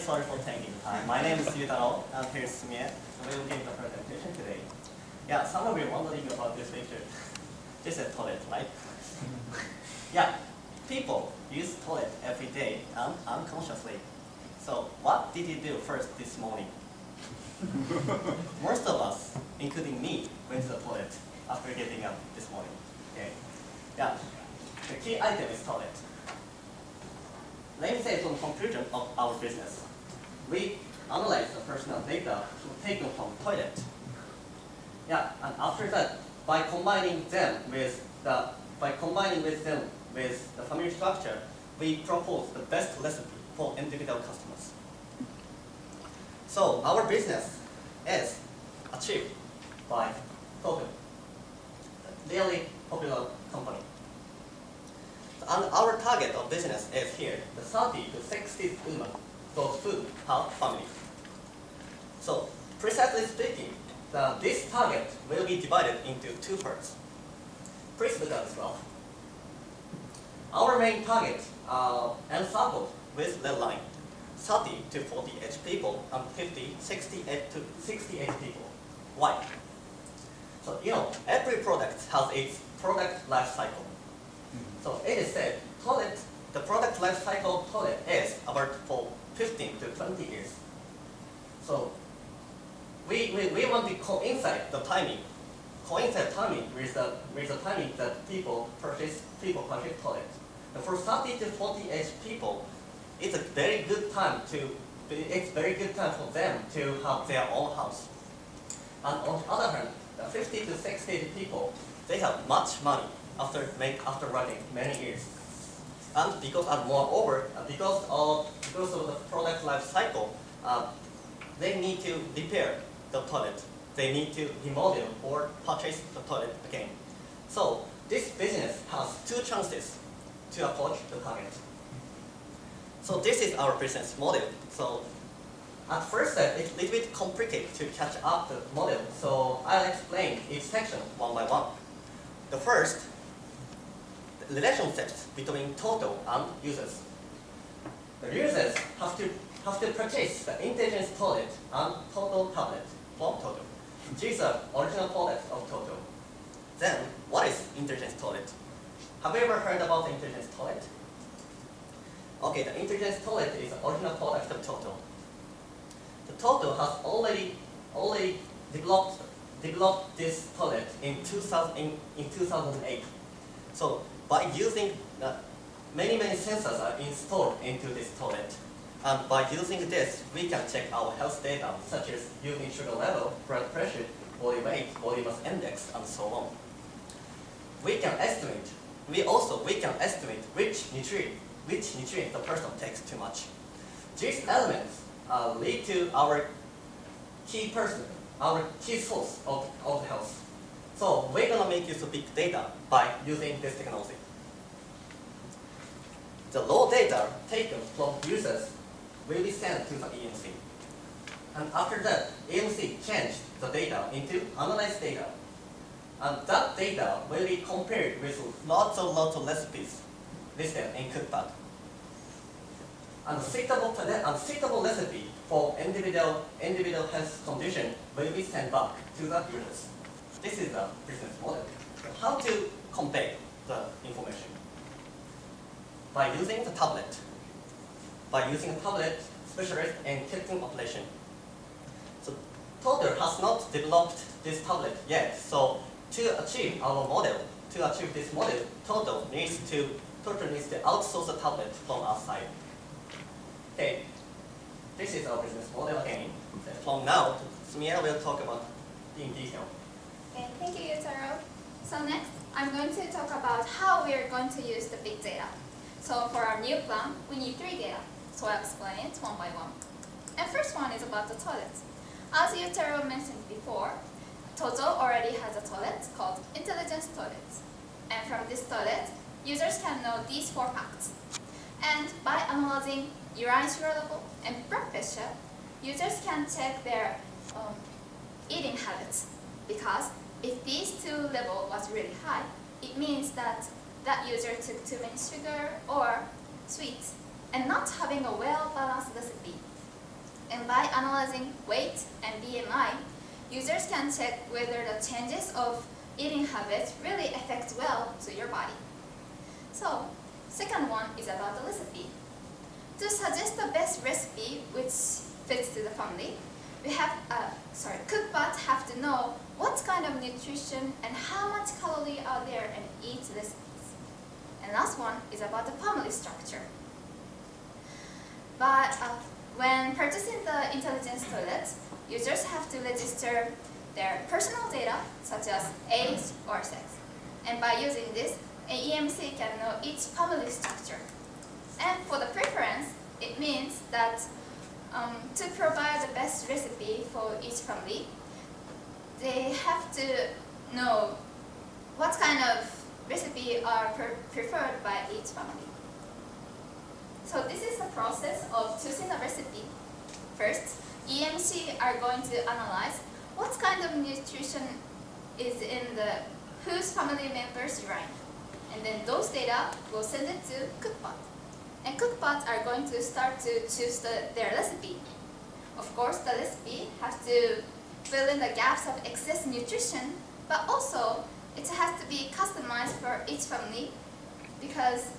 Sorry for taking time. My name is Yutaro, and here's Sumie, and we will give the presentation today. Yeah, some of you are wondering about this picture. This is a toilet, right? Yeah, people use toilet every day and unconsciously. So what did you do first this morning? Most of us, including me, went to the toilet after getting up this morning. Okay. Yeah, the key item is toilet. Let me say some conclusion of our business. We analyze the personal data taken from toilet. Yeah, and after that, by combining them with the family structure, we propose the best recipe for individual customers. So our business is achieved by TOTO, a really popular company. And our target of business is here, the 30 to 60 women those food per family. So precisely speaking, this target will be divided into two parts. Please look at this graph. Our main target encircled with red line, 30 to 40 age people and 50, 68 to 68 people. Why? So every product has its product life cycle. So it is said the product life cycle of toilet is about for 15 to 20 years. So we want to coincide timing with the timing that people purchase toilet. And for 30 to 40 age people, it's a very good time for them to have their own house. And on the other hand, the 50 to 60 people, they have much money after running many years. And because of the product life cycle, they need to repair the toilet. They need to remodel or purchase the toilet again. So this business has two chances to approach the target. So this is our business model. So at first step, it's a little bit complicated to catch up the model. So I'll explain each section one by one. The first, the relationships between TOTO and users. The users have to purchase the intelligence toilet and TOTO tablet from TOTO. These are original products of TOTO. Then, what is intelligence toilet? Have you ever heard about the intelligence toilet? Okay, the intelligence toilet is the original product of TOTO. The TOTO has already developed this toilet in 2008. So by using many sensors are installed into this toilet, and by using this, we can check our health data such as urine sugar level, blood pressure, body weight, body mass index, and so on. We can estimate which nutrient the person takes too much. These elements lead to our key source of health. So we're gonna make use of big data by using this technology. The raw data taken from users will be sent to the EMC. And after that, EMC changed the data into analyzed data. And that data will be compared with lots of recipes listed in Cookpad. And suitable recipe for individual health condition will be sent back to the users. This is the business model. How to compare the information? By using the tablet. Specialized in kitchen operation. So TOTO has not developed this tablet yet. So to achieve this model, TOTO needs to outsource the tablet from outside. Okay, this is our business model again. From now, Sumia will talk about in detail. Okay, thank you, Yutaro. So next, I'm going to talk about how we are going to use the big data. So for our new plan, we need 3 data. So I'll explain it one by one. And first one is about the toilet. As Yutaro mentioned before, TOTO already has a toilet called Intelligence Toilet. And from this toilet, users can know these 4 facts. And by analyzing urine sugar level and blood pressure, users can check their eating habits. Because if these 2 level was really high, it means that that user took too many sugar or sweets and not having a well-balanced recipe. And by analyzing weight and BMI, users can check whether the changes of eating habits really affect well to your body. So, second one is about the recipe. To suggest the best recipe which fits to the family, Cookpad have to know what kind of nutrition and how much calorie are there in each recipes. And last one is about the family structure. But when purchasing the intelligence toilet, users have to register their personal data such as age or sex. And by using this, AEMC can know each family structure. And for the preference, it means that to provide the best recipe for each family, they have to know what kind of recipe are preferred by each family. So this is the process of choosing a recipe. First, EMC are going to analyze what kind of nutrition is in the whose family members urine. And then those data will send it to Cookpad. And Cookpad are going to start to choose their recipe. Of course, the recipe has to fill in the gaps of excess nutrition, but also it has to be customized for each family because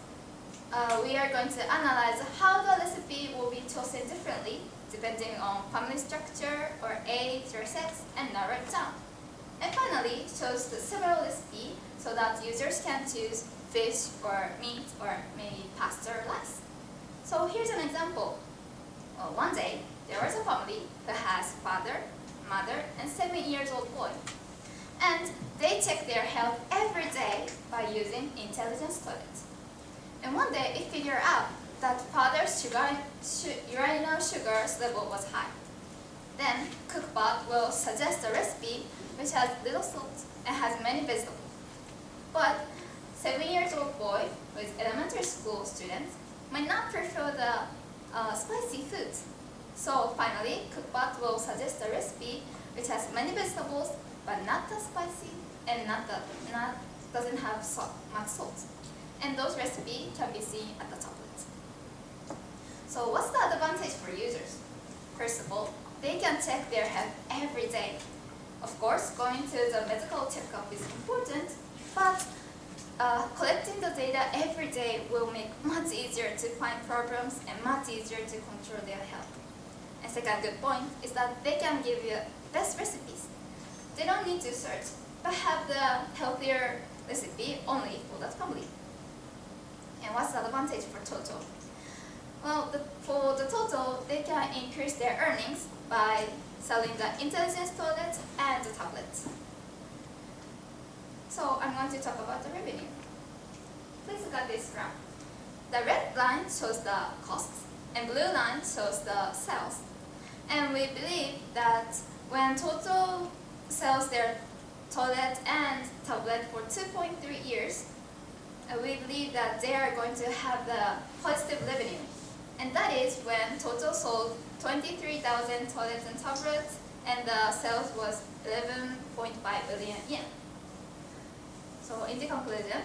we are going to analyze how the recipe will be chosen differently depending on family structure or age or sex and narrow it down. And finally, choose the several recipes so that users can choose fish or meat or maybe pasta or rice. So here's an example. One day, there was a family who has father, mother, and 7-year-old boy. And they check their health every day by using intelligence toilet. And one day, it figured out that father's urinary sugar level was high. Then, Cookpad will suggest a recipe which has little salt and has many vegetables. But 7-year-old boy with elementary school students might not prefer the spicy foods. So finally, Cookpad will suggest a recipe which has many vegetables but not that spicy and doesn't have much salt. And those recipes can be seen at the tablet. So what's the advantage for users? First of all, they can check their health every day. Of course, going to the medical checkup is important, but collecting the data every day will make much easier to find problems and much easier to control their health. And second good point is that they can give you best recipes. They don't need to search, but have the healthier recipe only for that family. And what's the advantage for TOTO? Well, for the TOTO, they can increase their earnings by selling the intelligence toilet and the tablet. So I'm going to talk about the revenue. Please look at this graph. The red line shows the costs and blue line shows the sales. And we believe that when TOTO sells their toilet and tablet for 2.3 years, we believe that they are going to have the positive revenue. And that is when TOTO sold 23,000 toilets and tablets and the sales was 11.5 billion yen. So in the conclusion,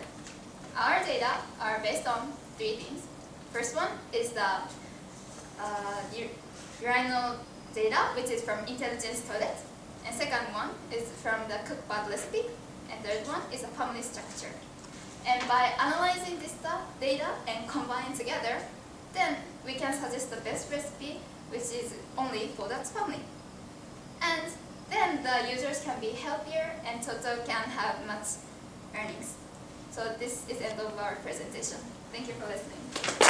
our data are based on 3 things. First one is the urinal data, which is from intelligence toilet. And second one is from the Cookpad recipe. And third one is a family structure. And by analyzing this data and combining together, then we can suggest the best recipe, which is only for that family. And then the users can be healthier and TOTO can have much earnings. So this is the end of our presentation. Thank you for listening.